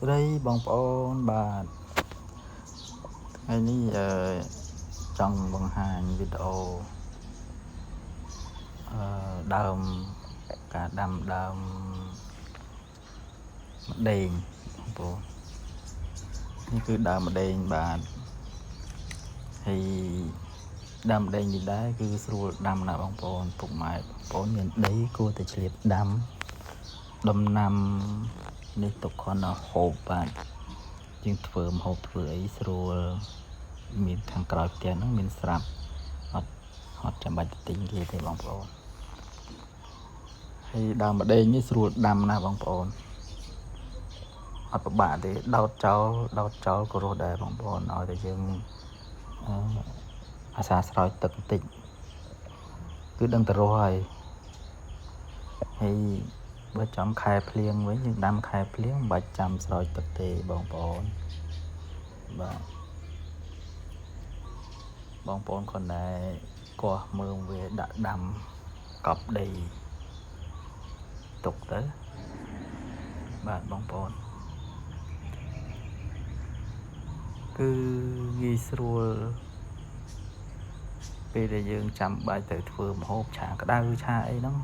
ស្រីបងប្អូនបាទថ្ងៃនេះចង់បង្ហាញវីដេអូដើមការដាំដើមម្ដេងបងប្អូននេះគឺដើមម្ដេងបាទហើយដើមម្ដេងនេះដែរគឺស្រួលដាំណាស់បងប្អូនពុកម៉ែបងប្អូនមានដីគួរតែឆ្លៀតដាំដំណាំនេះទុកគ្រាន់តែហូបបាទយើងធ្វើម្ហូបធ្វើអីស្រួលមានខាងក្រោយផ្ទះហ្នឹងមានស្រាប់អត់ចាំបាច់ទៅទិញគេទេបងប្អូនហើយដើមម្ដេងនេះស្រួលដាំណាស់បងប្អូនអត់ពិបាកទេដោតចោលក៏រស់ដែរបងប្អូនឲ្យតែយើងអាសាស្រោចទឹកបន្តិចគឺដឹងទៅរស់ហើយបើចំខែភ្លៀងវិញយើងដាំខែភ្លៀងមិនបាច់ចាំស្រោចទឹកទេបងប្អូនបាទបងប្អូនคนដែរកោះមើលវាដាក់ដាំកប់ដីទុកទៅបាទបងប្អូនគឺងាយស្រួលពេលដែលយើងចាំបាច់ទៅធ្វើម្ហូបឆាក្តៅឆាអីហ្នឹង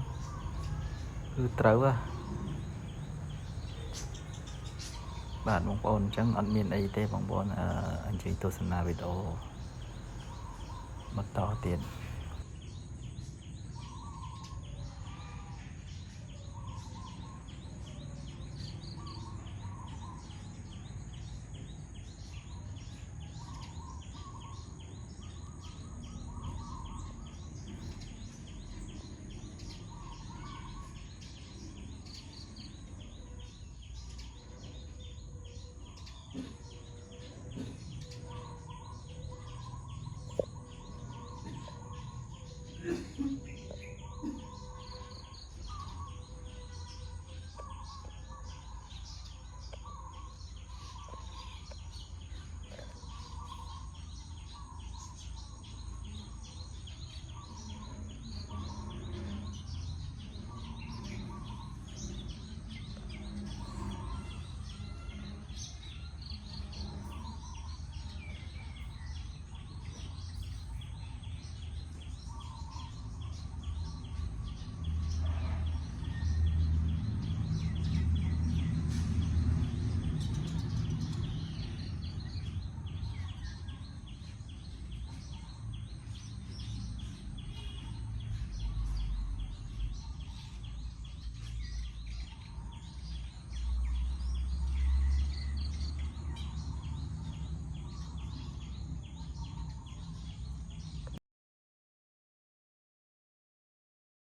គឺត្រូវបាទបងប្អូនអញ្ចឹងអត់មានអីទេបងប្អូនអញ្ជើញទស្សនាវីដេអូបន្តទៀត